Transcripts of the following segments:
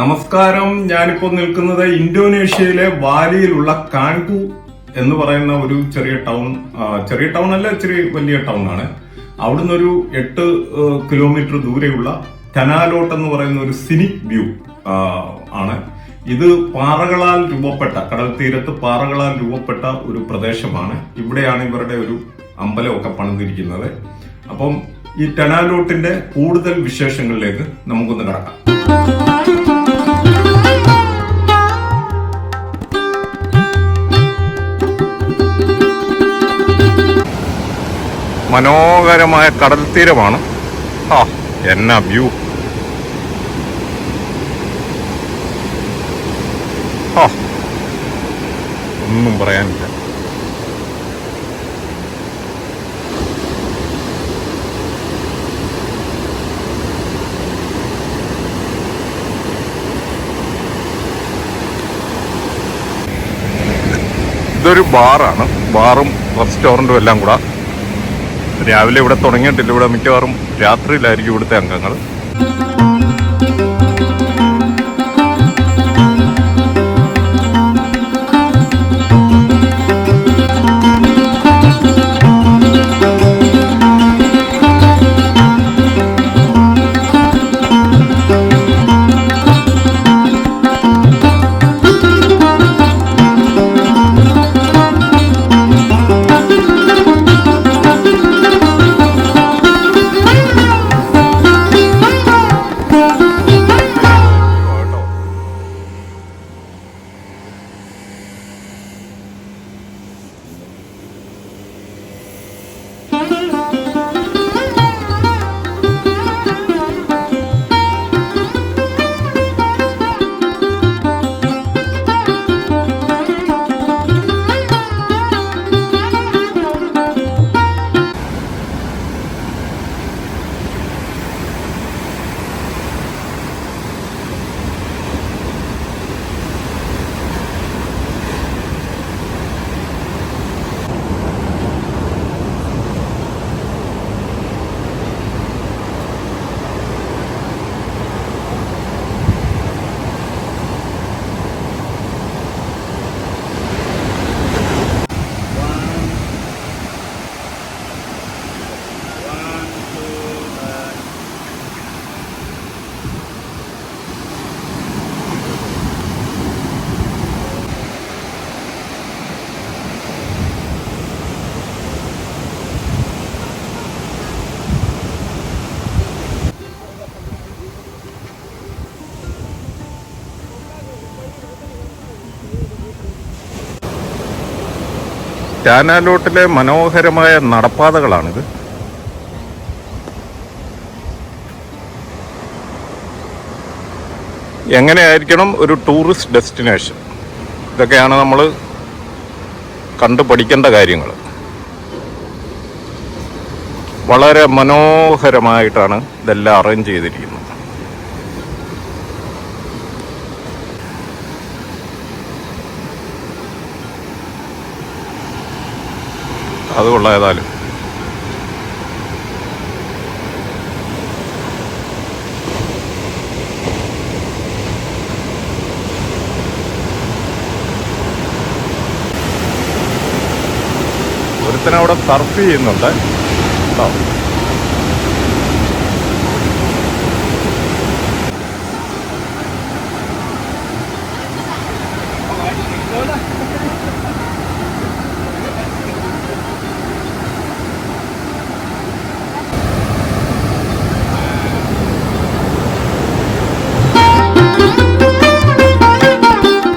നമസ്കാരം. ഞാനിപ്പോൾ നിൽക്കുന്നത് ഇന്തോനേഷ്യയിലെ ബാലിയിലുള്ള കാൻകു എന്ന് പറയുന്ന ഒരു ചെറിയ ടൗൺ അല്ല, ഇച്ചിരി വലിയ ടൗൺ ആണ്. അവിടുന്ന് ഒരു 8 കിലോമീറ്റർ ദൂരെയുള്ള ടെനാലോട്ട് എന്ന് പറയുന്ന ഒരു സിനിക് വ്യൂ ആണ്. ഇത് പാറകളാൽ രൂപപ്പെട്ട, കടൽ തീരത്ത് പാറകളാൽ രൂപപ്പെട്ട ഒരു പ്രദേശമാണ്. ഇവിടെയാണ് ഇവരുടെ ഒരു അമ്പലമൊക്കെ പണിതിരിക്കുന്നത്. അപ്പം ഈ ടെനാലോട്ടിന്റെ കൂടുതൽ വിശേഷങ്ങളിലേക്ക് നമുക്കൊന്ന് കടക്കാം. മനോഹരമായ കടൽ തീരമാണ്. എന്നാ വ്യൂ! ഒന്നും പറയാനില്ല. ഇതൊരു ബാറാണ്. ബാറും റെസ്റ്റോറൻറ്റും എല്ലാം കൂടെ. രാവിലെ ഇവിടെ തുടങ്ങിയിട്ടില്ല. ഇവിടെ മിക്കവാറും രാത്രിയിലായിരിക്കും ഇവിടുത്തെ അംഗങ്ങൾ. ടെനാലോട്ടിലെ മനോഹരമായ നടപ്പാതകളാണിത്. എങ്ങനെയായിരിക്കണം ഒരു ടൂറിസ്റ്റ് ഡെസ്റ്റിനേഷൻ? ഇതൊക്കെയാണ് നമ്മൾ കണ്ടു പഠിക്കേണ്ട കാര്യങ്ങൾ. വളരെ മനോഹരമായിട്ടാണ് ഇതെല്ലാം അറേഞ്ച് ചെയ്തിരിക്കുന്നത്. അത് കൊള്ളാം. ഏതായാലും ഒരുത്തനവിടെ സർഫ് ചെയ്യുന്നുണ്ട്.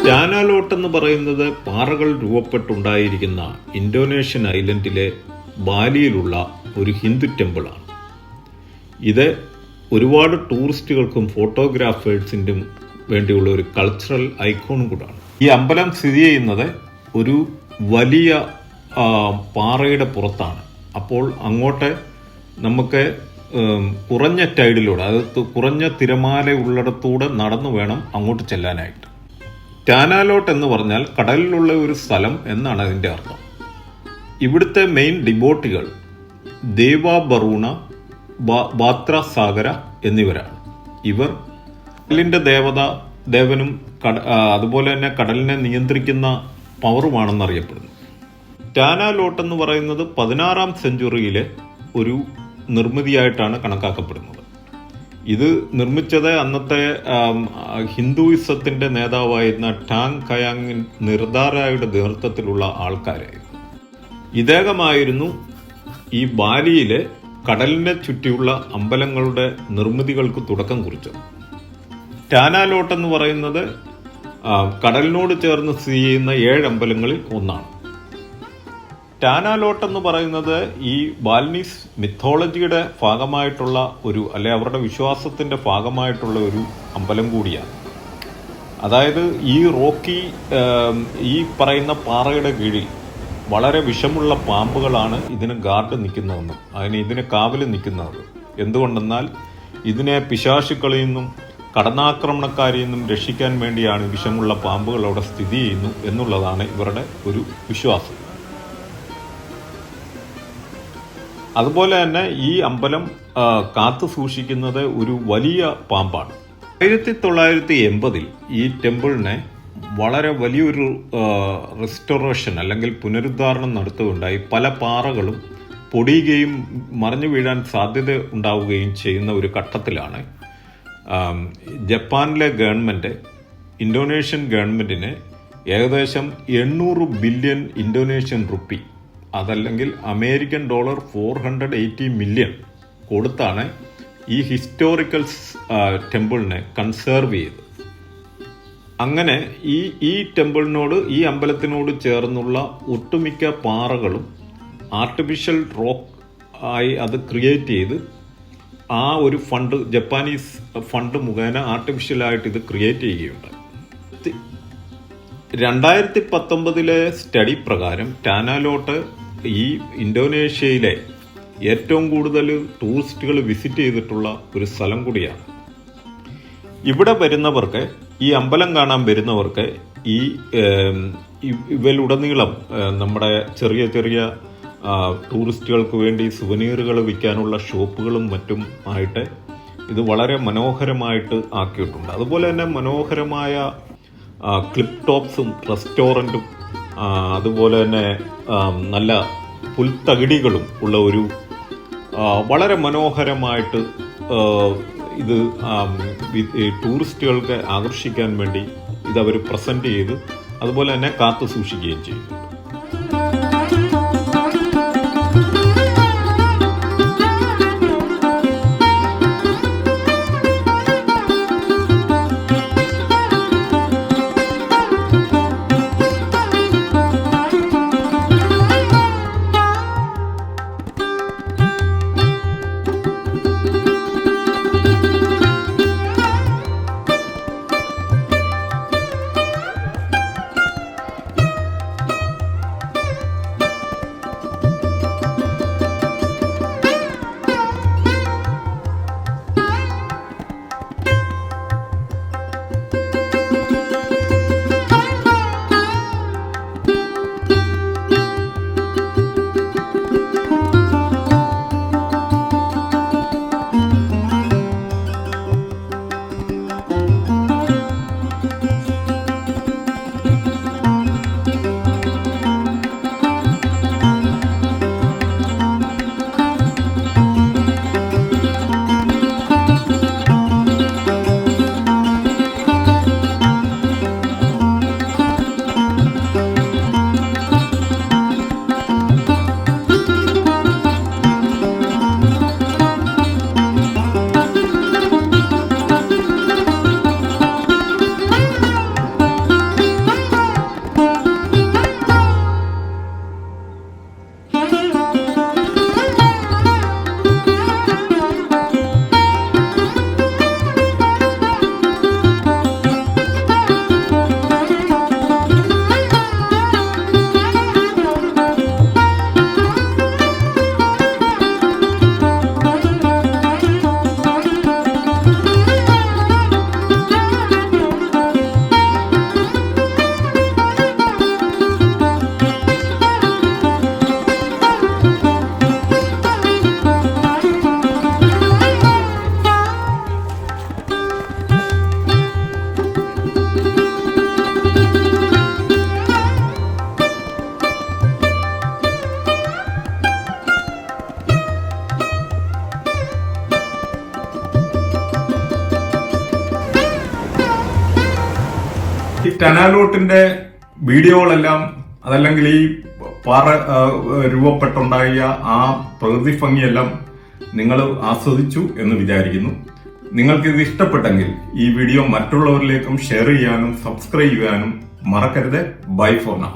ടെനാലോട്ട് എന്ന് പറയുന്നത് പാറകൾ രൂപപ്പെട്ടുണ്ടായിരിക്കുന്ന ഇന്തോനേഷ്യൻ ഐലൻഡിലെ ബാലിയിലുള്ള ഒരു ഹിന്ദു ടെമ്പിളാണ്. ഇത് ഒരുപാട് ടൂറിസ്റ്റുകൾക്കും ഫോട്ടോഗ്രാഫേഴ്സിനും വേണ്ടിയുള്ള ഒരു കൾച്ചറൽ ഐക്കോണും കൂടാണ്. ഈ അമ്പലം സ്ഥിതി ചെയ്യുന്നത് ഒരു വലിയ പാറയുടെ പുറത്താണ്. അപ്പോൾ അങ്ങോട്ട് നമുക്ക് കുറഞ്ഞ ടൈഡിലൂടെ, അതായത് കുറഞ്ഞ തിരമാല ഉള്ളിടത്തൂടെ നടന്നു വേണം അങ്ങോട്ട് ചെല്ലാനായിട്ട്. ടെനാലോട്ട് എന്ന് പറഞ്ഞാൽ കടലിലുള്ള ഒരു സ്ഥലം എന്നാണ് അതിൻ്റെ അർത്ഥം. ഇവിടുത്തെ മെയിൻ ഡിബോട്ടികൾ ദേവ ബറൂണ, ബാത്ര സാഗര എന്നിവരാണ്. ഇവർ കടലിന്റെ ദേവനും അതുപോലെ തന്നെ കടലിനെ നിയന്ത്രിക്കുന്ന പവറുമാണെന്നറിയപ്പെടുന്നു. ടാനാലോട്ട് എന്ന് പറയുന്നത് 16-ാം സെഞ്ചുറിയിലെ ഒരു നിർമ്മിതിയായിട്ടാണ് കണക്കാക്കപ്പെടുന്നത്. ഇത് നിർമ്മിച്ചത് അന്നത്തെ ഹിന്ദുയിസത്തിന്റെ നേതാവായിരുന്ന ടാങ് ഖയാങ് നിർദാരയുടെ നേതൃത്വത്തിലുള്ള ആൾക്കാരായിരുന്നു. ഇദ്ദേഹമായിരുന്നു ഈ ബാലിയിലെ കടലിനെ ചുറ്റിയുള്ള അമ്പലങ്ങളുടെ നിർമ്മിതികൾക്ക് തുടക്കം കുറിച്ചത്. ടാനാലോട്ട് എന്ന് പറയുന്നത് കടലിനോട് ചേർന്ന് സ്ഥിതി ചെയ്യുന്ന 7 അമ്പലങ്ങളിൽ ഒന്നാണ്. ടാനാലോട്ട് എന്ന് പറയുന്നത് ഈ ബാൽനീസ് മിത്തോളജിയുടെ ഭാഗമായിട്ടുള്ള അവരുടെ വിശ്വാസത്തിന്റെ ഭാഗമായിട്ടുള്ള ഒരു അമ്പലം കൂടിയാണ്. അതായത് ഈ ഈ പറയുന്ന പാറയുടെ കീഴിൽ വളരെ വിഷമുള്ള പാമ്പുകളാണ് ഇതിന് ഗാർഡ് നിൽക്കുന്നതെന്നും ഇതിന് കാവല് നിൽക്കുന്നതെന്നും. എന്തുകൊണ്ടെന്നാൽ ഇതിനെ പിശാചുക്കളിൽ നിന്നും കടന്നാക്രമണക്കാരിൽ നിന്നും രക്ഷിക്കാൻ വേണ്ടിയാണ് വിഷമുള്ള പാമ്പുകൾ അവിടെ സ്ഥിതി ചെയ്യുന്നു എന്നുള്ളതാണ് ഇവരുടെ ഒരു വിശ്വാസം. അതുപോലെ തന്നെ ഈ അമ്പലം കാത്തു സൂക്ഷിക്കുന്നത് ഒരു വലിയ പാമ്പാണ്. 1980-ൽ ഈ ടെമ്പിളിനെ വളരെ വലിയൊരു റെസ്റ്റോറേഷൻ അല്ലെങ്കിൽ പുനരുദ്ധാരണം നടത്തുകയുണ്ടായി. പല പാറകളും പൊടിയുകയും മറിഞ്ഞു വീഴാൻ സാധ്യത ഉണ്ടാവുകയും ചെയ്യുന്ന ഒരു ഘട്ടത്തിലാണ് ജപ്പാനിലെ ഗവൺമെന്റ് ഇന്തോനേഷ്യൻ ഗവൺമെന്റിന് ഏകദേശം 800 ബില്യൺ ഇന്തോനേഷ്യൻ റുപ്പി, അതല്ലെങ്കിൽ അമേരിക്കൻ ഡോളർ 480 മില്യൺ കൊടുത്താണ് ഈ ഹിസ്റ്റോറിക്കൽ ടെമ്പിളിനെ കൺസേർവ് ചെയ്തത്. അങ്ങനെ ഈ ടെമ്പിളിനോട്, ഈ അമ്പലത്തിനോട് ചേർന്നുള്ള ഒട്ടുമിക്ക പാറകളും ആർട്ടിഫിഷ്യൽ റോക്ക് ആയി അത് ക്രിയേറ്റ് ചെയ്ത് ആ ഒരു ഫണ്ട്, ജപ്പാനീസ് ഫണ്ട് മുഖേന ആർട്ടിഫിഷ്യലായിട്ട് ഇത് ക്രിയേറ്റ് ചെയ്യുകയുണ്ടായി. 2019 സ്റ്റഡി പ്രകാരം ടാനാലോട്ട് ഈ ഇന്തോനേഷ്യയിലെ ഏറ്റവും കൂടുതൽ ടൂറിസ്റ്റുകൾ വിസിറ്റ് ചെയ്തിട്ടുള്ള ഒരു സ്ഥലം കൂടിയാണ്. ഇവിടെ വരുന്നവർക്ക്, ഈ അമ്പലം കാണാൻ വരുന്നവർക്ക് ഇവയിലുടനീളം നമ്മുടെ ചെറിയ ചെറിയ ടൂറിസ്റ്റുകൾക്ക് വേണ്ടി സുവനീറുകൾ വിൽക്കാനുള്ള ഷോപ്പുകളും മറ്റും ആയിട്ട് ഇത് വളരെ മനോഹരമായിട്ട് ആക്കിയിട്ടുണ്ട്. അതുപോലെ തന്നെ മനോഹരമായ ക്ലിപ്പ് ടോപ്സും റെസ്റ്റോറൻറ്റും അതുപോലെ തന്നെ നല്ല പുൽത്തകിടികളും ഉള്ള ഒരു വളരെ മനോഹരമായിട്ട് ഇത് ടൂറിസ്റ്റുകൾക്ക് ആകർഷിക്കാൻ വേണ്ടി ഇതവർ പ്രസന്റ് ചെയ്ത് അതുപോലെ തന്നെ കാത്തു സൂക്ഷിക്കുകയും ചെയ്യുന്നു. ടെനാലോട്ടിന്റെ വീഡിയോകളെല്ലാം അതല്ലെങ്കിൽ ഈ പാറ രൂപപ്പെട്ടുണ്ടായ ആ പ്രകൃതി ഭംഗിയെല്ലാം നിങ്ങൾ ആസ്വദിച്ചു എന്ന് വിചാരിക്കുന്നു. നിങ്ങൾക്ക് ഇത് ഇഷ്ടപ്പെട്ടെങ്കിൽ ഈ വീഡിയോ മറ്റുള്ളവരിലേക്കും ഷെയർ ചെയ്യാനും സബ്സ്ക്രൈബ് ചെയ്യാനും മറക്കരുത്. Bye for now.